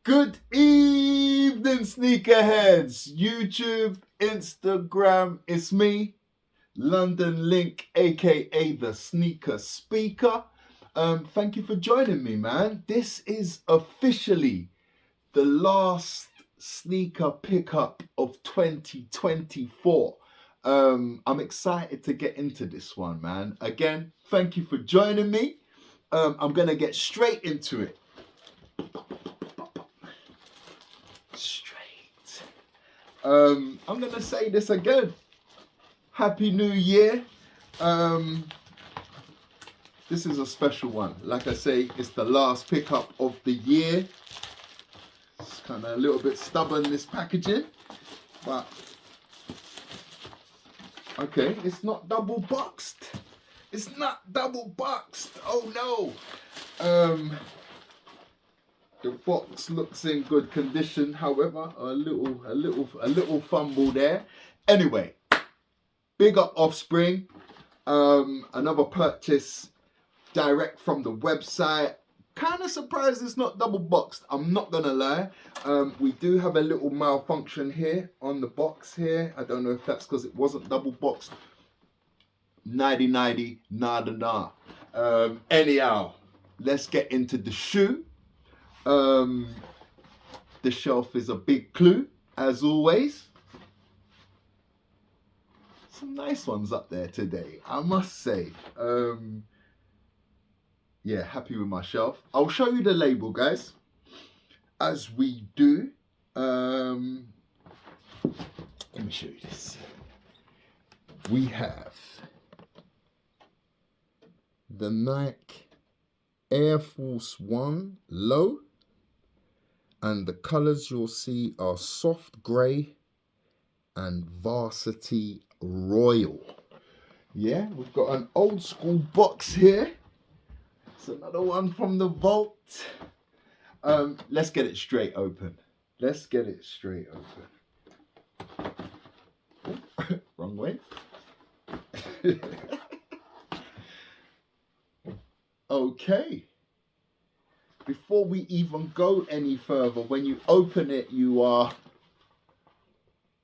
Good evening, sneakerheads. YouTube, Instagram, it's me, London Link, aka the Sneaker Speaker. Thank you for joining me, man. This is officially the last sneaker pickup of 2024. I'm excited to get into this one, man. Again, thank you for joining me. I'm gonna get straight into it. Straight. I'm gonna say this again. Happy New Year. This is a special one. Like I say, it's the last pickup of the year. It's kind of a little bit stubborn, this packaging, but okay, it's not double boxed. It's not double boxed. Oh no. The box looks in good condition, however, a little fumble there. Anyway, big up Offspring. Another purchase direct from the website. Kind of surprised it's not double boxed, I'm not gonna lie. We do have a little malfunction here on the box here. I don't know if that's because it wasn't double boxed. 90-90, nah. Anyhow, let's get into the shoe. The shelf is a big clue, as always. Some nice ones up there today, I must say. Yeah, happy with my shelf. I'll show you the label, guys, as we do. Let me show you this. We have the Nike Air Force One Low, and the colors you'll see are soft grey and Varsity Royal. Yeah, we've got an old school box here. It's another one from the vault. Let's get it straight open. Let's get it straight open. Wrong way. Okay. Before we even go any further, when you open it, you are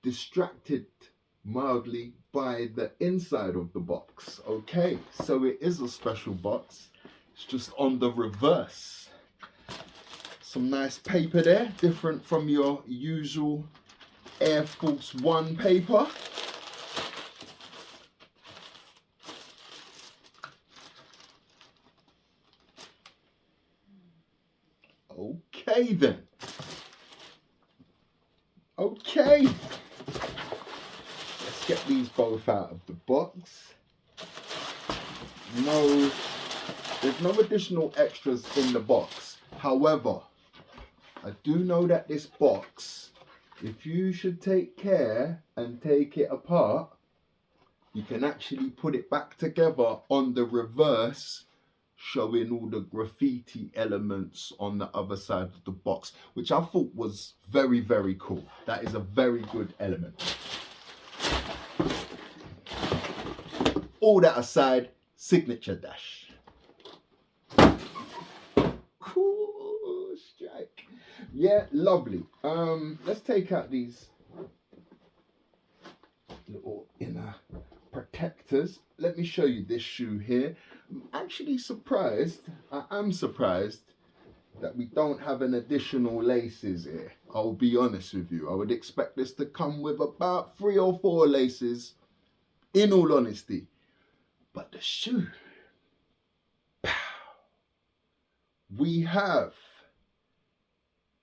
distracted mildly by the inside of the box. Okay, so it is a special box. It's just on the reverse. Some nice paper there, different from your usual Air Force One paper. Okay then. Okay. Let's get these both out of the box. No, there's no additional extras in the box. However, I do know that this box, if you should take care and take it apart, you can actually put it back together on the reverse, showing all the graffiti elements on the other side of the box, which I thought was very, very cool. That is a very good element. All that aside, signature dash. Cool strike. Yeah, lovely. Let's take out these little inner protectors. Let me show you this shoe here. I'm actually surprised. I am surprised that we don't have an additional laces here. I'll be honest with you. I would expect this to come with about 3 or 4 laces, in all honesty. But the shoe, pow, we have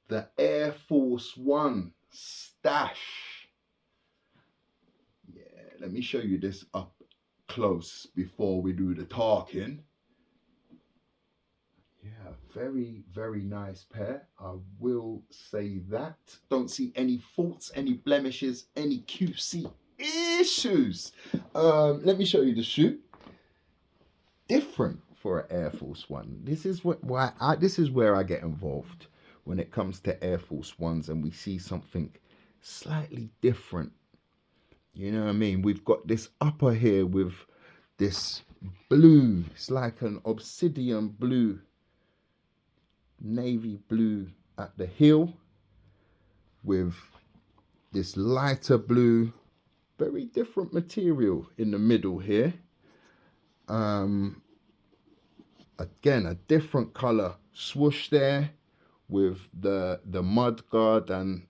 the Air Force One stash. Yeah, let me show you this up close before we do the talking. Yeah, very, very nice pair. I will say that. Don't see any faults, any blemishes, any QC issues. Let me show you the shoe. Different for an Air Force One. This is this is where I get involved when it comes to Air Force Ones, and we see something slightly different. You know what I mean? We've got this upper here with this blue. It's like an obsidian blue, navy blue at the heel with this lighter blue, very different material in the middle here. Again, a different color swoosh there with the mud guard and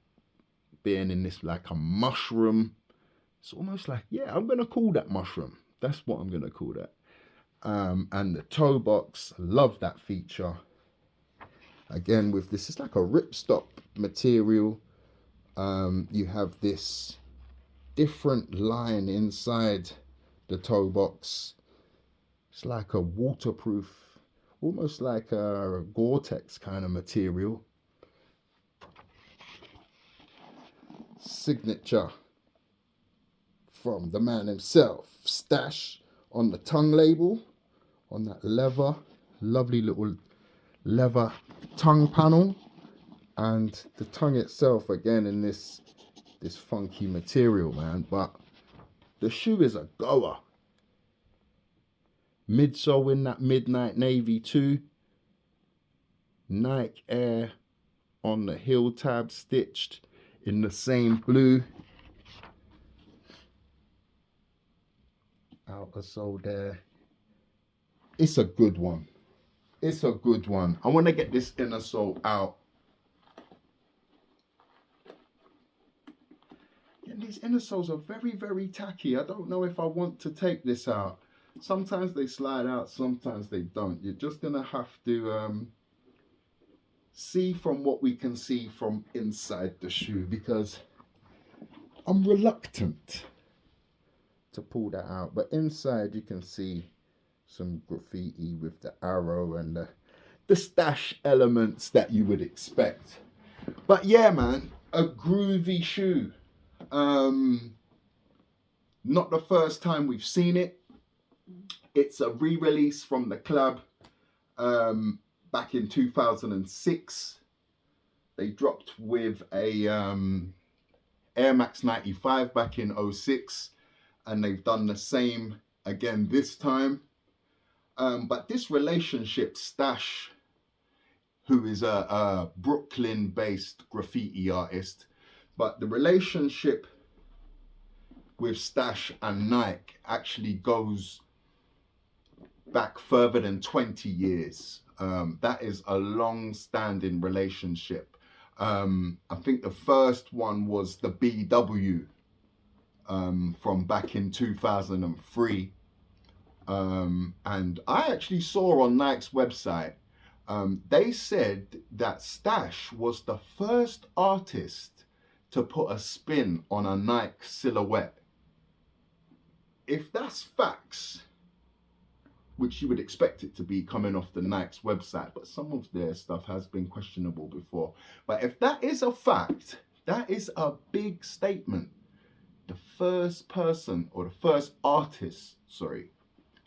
being in this like a mushroom. It's almost like, yeah, I'm gonna call that mushroom. That's what I'm gonna call that. And the toe box, love that feature. Again, with this, it's like a ripstop material. You have this different line inside the toe box. It's like a waterproof, almost like a Gore-Tex kind of material. Signature from the man himself, Stash, on the tongue label, on that leather, lovely little leather tongue panel, and the tongue itself again in this funky material, man. But the shoe is a goer. Midsole in that midnight navy too. Nike Air on the heel tab, stitched in the same blue. Outer sole there. It's a good one. It's a good one. I want to get this inner sole out. Yeah, these inner soles are very, very tacky. I don't know if I want to take this out. Sometimes they slide out, sometimes they don't. You're just going to have to see from what we can see from inside the shoe, because I'm reluctant to pull that out. But inside you can see some graffiti with the arrow and the stash elements that you would expect. But yeah, man, a groovy shoe. Not the first time we've seen it. It's a re-release from the club back in 2006. They dropped with a Airmax 95 back in 06, and they've done the same again this time. But this relationship, Stash, who is a Brooklyn-based graffiti artist, but the relationship with Stash and Nike actually goes back further than 20 years. That is a long-standing relationship. I think the first one was the BW from back in 2003. And I actually saw on Nike's website, they said that Stash was the first artist to put a spin on a Nike silhouette. If that's facts, which you would expect it to be coming off the Nike's website, but some of their stuff has been questionable before. But if that is a fact, that is a big statement. The first person, or the first artist, sorry,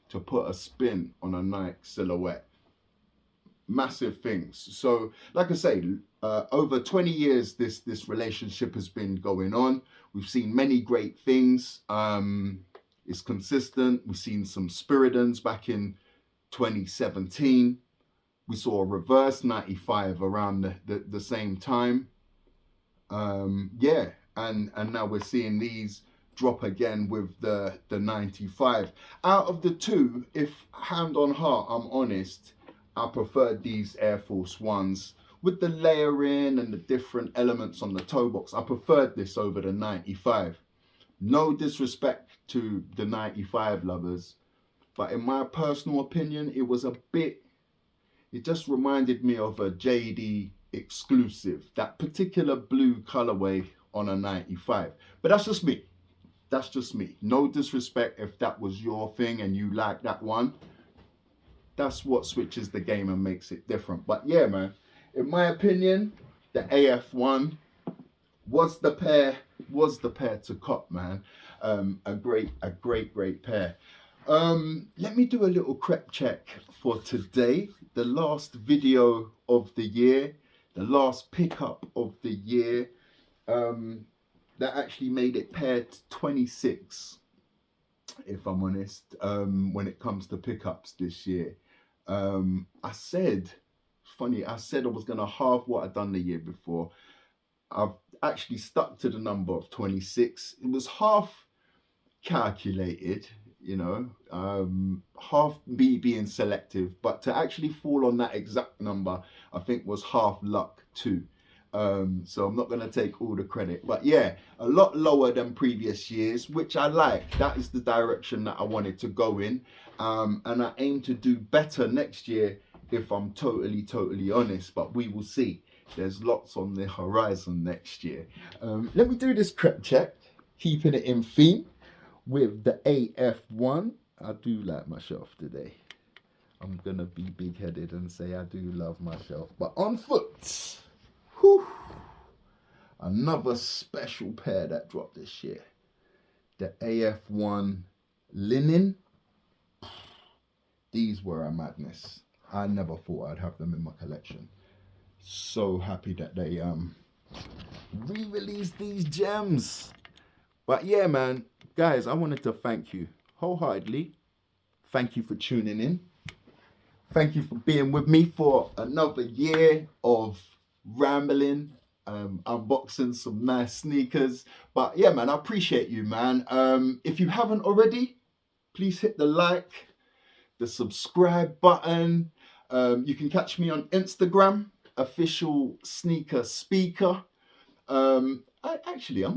to put a spin on a Nike silhouette. Massive things. So, like I say, over 20 years, this relationship has been going on. We've seen many great things. It's consistent. We've seen some Spiridons back in 2017. We saw a reverse 95 around the same time. Yeah, and now we're seeing these drop again with the 95. Out of the two, if hand on heart, I'm honest, I preferred these Air Force Ones with the layering and the different elements on the toe box. I preferred this over the 95. No disrespect to the 95 lovers, but in my personal opinion, it was a bit, it just reminded me of a JD exclusive, that particular blue colorway on a 95. But that's just me. That's just me. No disrespect if that was your thing and you like that one. That's what switches the game and makes it different. But yeah, man, in my opinion, the AF1 was the pair to cop, man. A great pair. Let me do a little prep check for today. The last video of the year, the last pickup of the year. That actually made it pair 26, if I'm honest, when it comes to pickups this year. I said funny, I said I was going to halve what I'd done the year before. I've actually stuck to the number of 26. It was half calculated, half me being selective, but to actually fall on that exact number, I think was half luck too. So I'm not going to take all the credit, but yeah, a lot lower than previous years, which I like. That is the direction that I wanted to go in. And I aim to do better next year if I'm totally honest, but we will see. There's lots on the horizon next year. Let me do this crep check, keeping it in theme with the AF1. I do like my shelf today. I'm going to be big-headed and say I do love my shelf. But on foot, whew, another special pair that dropped this year. The AF1 linen. These were a madness. I never thought I'd have them in my collection. So happy that they re-released these gems. But yeah, man, guys, I wanted to thank you wholeheartedly. Thank you for tuning in. Thank you for being with me for another year of rambling, unboxing some nice sneakers. But yeah, man, I appreciate you, man. If you haven't already, please hit the like, the subscribe button. You can catch me on Instagram, official sneaker speaker. I'm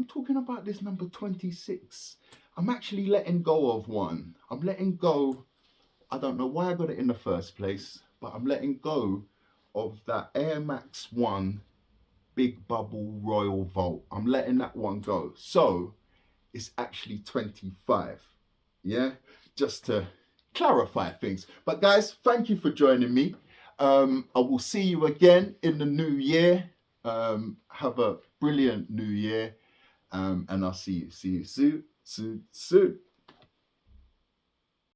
talking about this number 26. I'm actually letting go of one. I'm letting go. I don't know why I got it in the first place, but I'm letting go of that Airmax 1 Big Bubble Royal Vault. I'm letting that one go. So it's actually 25. Yeah, just to clarify things. But guys, thank you for joining me. I will see you again in the new year. Have a brilliant new year. And I'll see you soon.